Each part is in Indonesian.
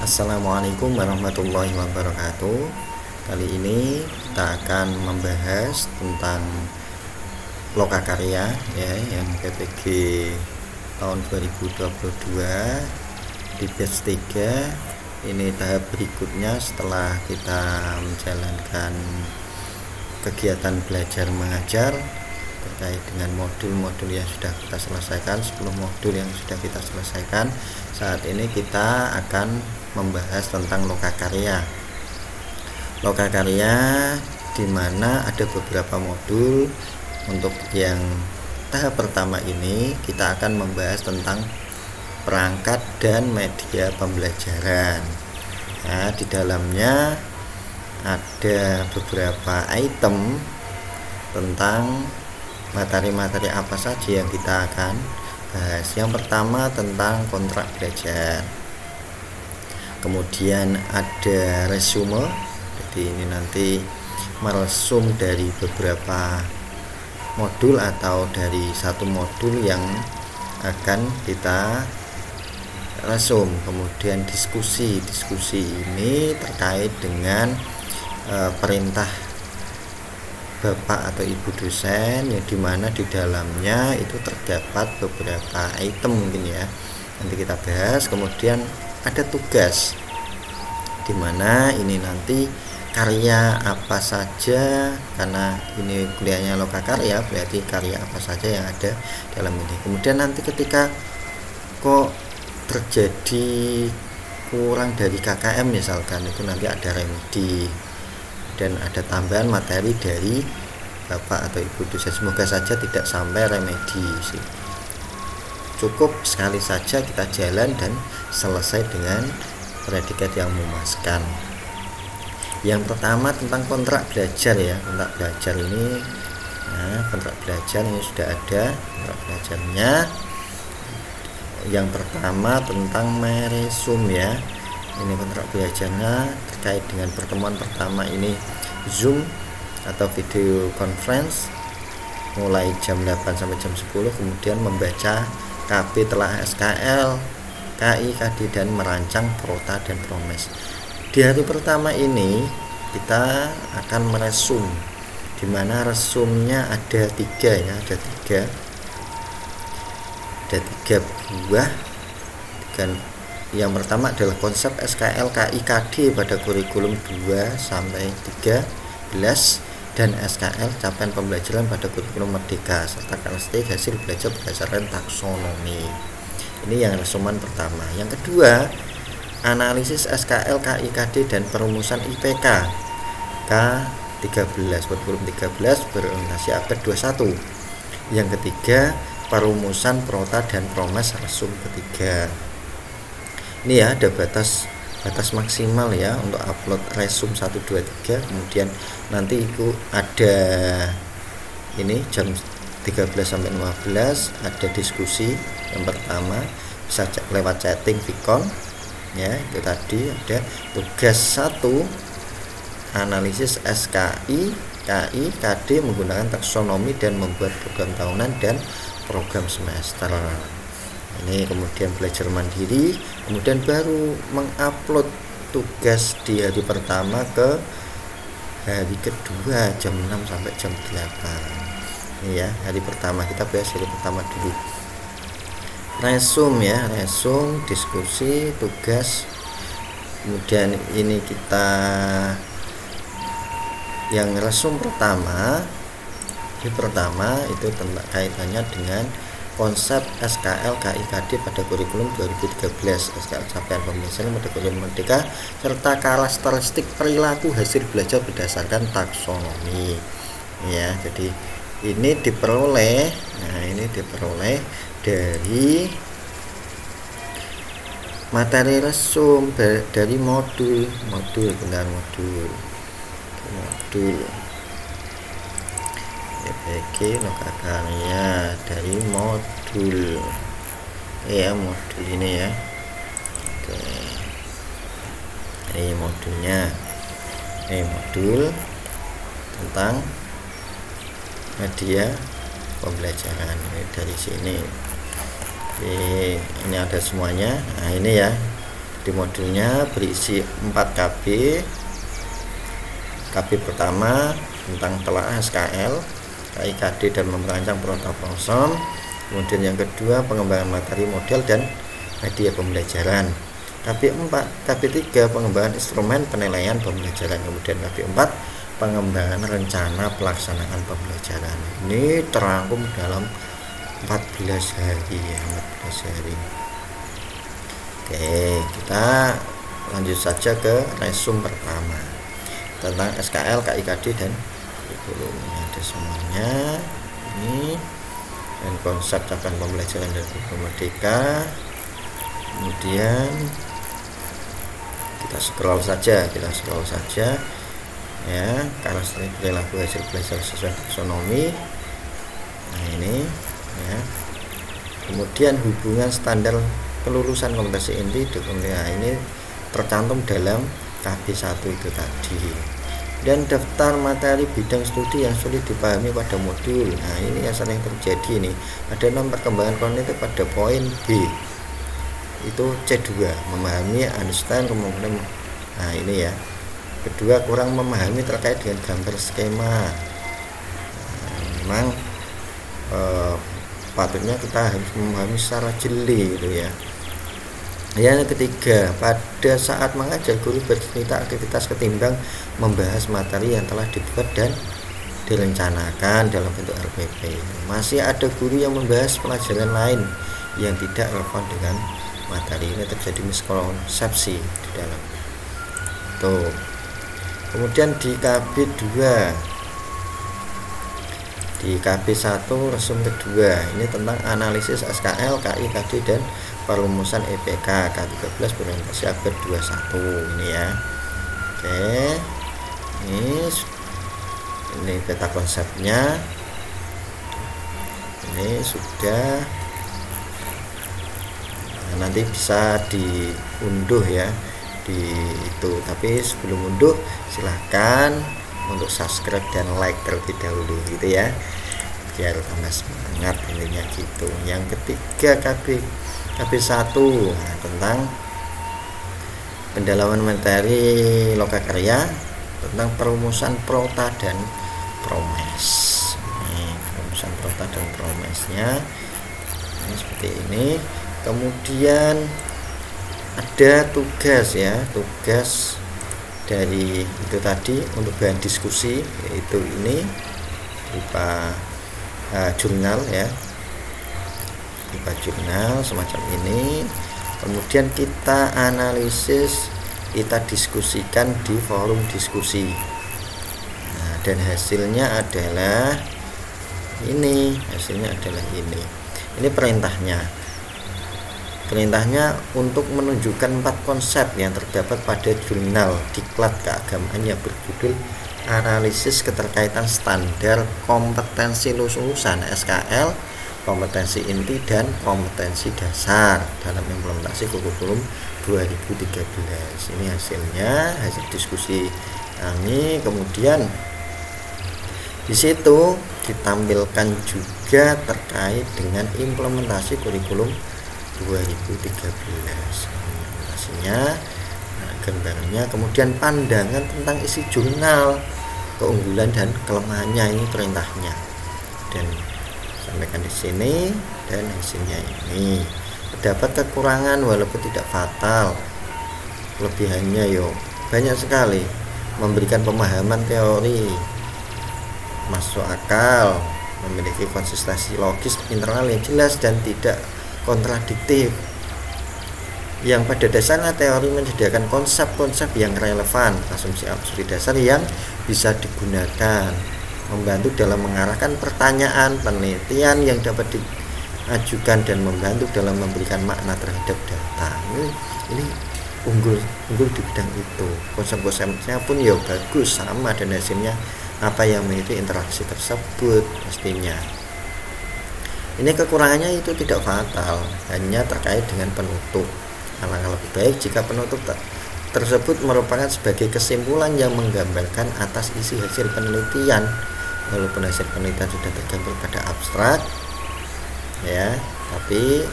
Assalamualaikum warahmatullahi wabarakatuh. Kali ini kita akan membahas tentang lokakarya ya, yang PPG tahun 2022 di batch 3. Ini tahap berikutnya setelah kita menjalankan kegiatan belajar mengajar terkait dengan modul-modul yang sudah kita selesaikan, 10 modul yang sudah kita selesaikan. Saat ini kita akan membahas tentang lokakarya. Lokakarya di mana ada beberapa modul. Untuk yang tahap pertama ini kita akan membahas tentang perangkat dan media pembelajaran. Nah, di dalamnya ada beberapa item tentang materi-materi apa saja yang kita akan bahas. Yang pertama tentang kontrak belajar, kemudian ada resume. Jadi ini nanti meresum dari beberapa modul atau dari satu modul yang akan kita resum. Kemudian diskusi ini terkait dengan perintah Bapak atau Ibu dosen, yang dimana di dalamnya itu terdapat beberapa item mungkin ya, nanti kita bahas. Kemudian ada tugas, dimana ini nanti karya apa saja, karena ini kuliahnya lokakarya berarti karya apa saja yang ada dalam ini. Kemudian nanti ketika kok terjadi kurang dari KKM misalkan, itu nanti ada remedi dan ada tambahan materi dari Bapak atau Ibu dosen. Semoga saja tidak sampai remedi sih. Cukup sekali saja kita jalan dan selesai dengan predikat yang memuaskan. Yang pertama tentang kontrak belajar ya. Kontrak belajar ini, nah, kontrak belajar ini sudah ada kontrak belajarnya. Yang pertama tentang meresum ya. Ini kontrak belajarnya terkait dengan pertemuan pertama ini Zoom atau video conference mulai jam 8 sampai jam 10, kemudian membaca KB telah SKL, KI, KD dan merancang prota dan promes. Di hari pertama ini kita akan meresum, di mana resumnya ada tiga ya, ada tiga buah. Dan yang pertama adalah konsep SKL KI KD pada kurikulum 2 sampai 13 dan SKL capaian pembelajaran pada kurikulum merdeka serta karakteristik hasil belajar berdasarkan taksonomi. Ini yang resuman pertama. Yang kedua, analisis SKL KI KD dan perumusan IPK K13 kurikulum 13 berorientasi abad 21. Yang ketiga, perumusan prota dan promes resum ketiga. Ini ya, ada batas maksimal ya untuk upload resum 1, 2, 3. Kemudian nanti itu ada ini jam 13 sampai 15 ada diskusi. Yang pertama bisa lewat chatting Vicon ya, itu tadi. Ada tugas 1 analisis SKI KI KD menggunakan taksonomi dan membuat program tahunan dan program semester. Ini kemudian belajar mandiri, kemudian baru mengupload tugas di hari pertama ke hari kedua jam 6 sampai jam 8. Ini ya, hari pertama kita bahas hari pertama dulu. Resum ya, resum, diskusi, tugas. Kemudian ini kita yang resum pertama. Ini pertama itu tentang kaitannya dengan konsep SKL KI KD pada kurikulum 2013, SKL capaian pembelajaran pada kurikulum merdeka serta karakteristik perilaku hasil belajar berdasarkan taksonomi ya. Jadi ini diperoleh, nah ini diperoleh dari materi resum dari modul EPG lokakarya dari modul ya, modul ini ya. Oke, ini modulnya, ini modul tentang media pembelajaran. Ini dari sini. Oke, ini ada semuanya. Nah ini ya, Di modulnya berisi 4 KB. KB pertama tentang telaah SKL, KIKD dan merancang protokol. Kemudian yang kedua pengembangan materi model dan media pembelajaran. KB 4, KB 3 pengembangan instrumen penilaian pembelajaran. Kemudian KB 4 pengembangan rencana pelaksanaan pembelajaran. Ini terangkum dalam 14 hari ya, 14 hari. Oke, kita lanjut saja ke resume pertama tentang SKL, KIKD dan kurikulum. Ini ada semuanya ini, dan konsep capaian pembelajaran dan kurikulum merdeka. Kemudian kita scroll saja ya, karakteristik perilaku hasil belajar sesuai taksonomi. Nah ini ya. Kemudian hubungan standar kelulusan kompetensi inti dokumen, nah, ini tercantum dalam KB 1 itu tadi. Dan daftar materi bidang studi yang sulit dipahami pada modul. Nah ini yang sering terjadi nih, ada 6 perkembangan kognitif pada poin B, itu C2 memahami, understand, kemudian nah ini ya, kedua kurang memahami terkait dengan gambar skema. Nah, memang patutnya kita harus memahami secara jeli gitu ya. Yang ketiga, pada saat mengajar guru bercerita aktivitas ketimbang membahas materi yang telah dibuat dan direncanakan dalam bentuk RPP. Masih ada guru yang membahas pelajaran lain yang tidak relevan dengan materi. Ini terjadi miskonsepsi di dalam tuh. Kemudian di KB 2, di KB 1 resume kedua, ini tentang analisis SKL, KIKD dan perumusan EPK K13 berorientasi abad 21 ini ya. Oke, ini peta konsepnya, ini sudah. Nah, nanti bisa diunduh ya di itu, tapi sebelum unduh silahkan untuk subscribe dan like terlebih dahulu gitu ya, biar tambah semangat intinya gitu. Yang ketiga KB 1 nah, tentang pendalaman materi lokakarya tentang perumusan prota dan promes. Ini perumusan prota dan promesnya ini seperti ini. Kemudian ada tugas ya, tugas dari itu tadi untuk bahan diskusi, yaitu ini berupa jurnal ya, berupa jurnal semacam ini. Kemudian kita analisis, kita diskusikan di forum diskusi. Nah, dan hasilnya adalah ini, ini perintahnya untuk menunjukkan 4 konsep yang terdapat pada jurnal diklat keagamaan yang berjudul analisis keterkaitan standar kompetensi lulusan SKL, kompetensi inti dan kompetensi dasar dalam implementasi kurikulum 2013. Ini hasilnya, hasil diskusi kami. Kemudian di situ ditampilkan juga terkait dengan implementasi kurikulum 2013 implementasinya, nah, gambarnya. Kemudian pandangan tentang isi jurnal, keunggulan dan kelemahannya, ini perintahnya, dan sampaikan di sini. Dan hasilnya ini, terdapat kekurangan walaupun tidak fatal, kelebihannya banyak sekali, memberikan pemahaman teori masuk akal, memiliki konsistensi logis internal yang jelas dan tidak kontradiktif, yang pada dasarnya teori menyediakan konsep-konsep yang relevan, asumsi-asumsi dasar yang bisa digunakan, membantu dalam mengarahkan pertanyaan penelitian yang dapat diajukan, dan membantu dalam memberikan makna terhadap data. Ini unggul di bidang itu. Konsep-konsepnya pun bagus, sama, dan hasilnya apa yang mengikuti interaksi tersebut pastinya. Ini kekurangannya itu tidak fatal, hanya terkait dengan penutup. Alangkah lebih baik jika penutup tersebut merupakan sebagai kesimpulan yang menggambarkan atas isi hasil penelitian, walaupun hasil penelitian sudah tergambar pada abstrak ya, tapi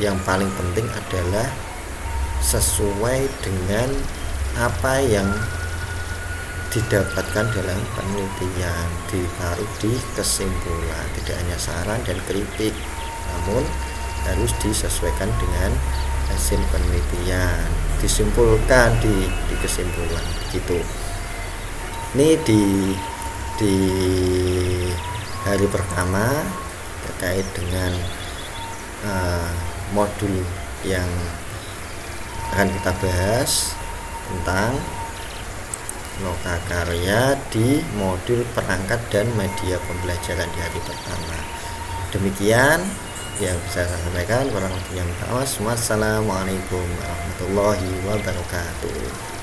yang paling penting adalah sesuai dengan apa yang didapatkan dalam penelitian, ditaruh di kesimpulan, tidak hanya saran dan kritik, namun harus disesuaikan dengan hasil penelitian, disimpulkan di kesimpulan gitu. Ini di hari pertama terkait dengan modul yang akan kita bahas tentang lokakarya di modul perangkat dan media pembelajaran di hari pertama. Demikian yang bisa saya sampaikan. Kurang lebihnya minta maaf. Wassalamualaikum warahmatullahi wabarakatuh.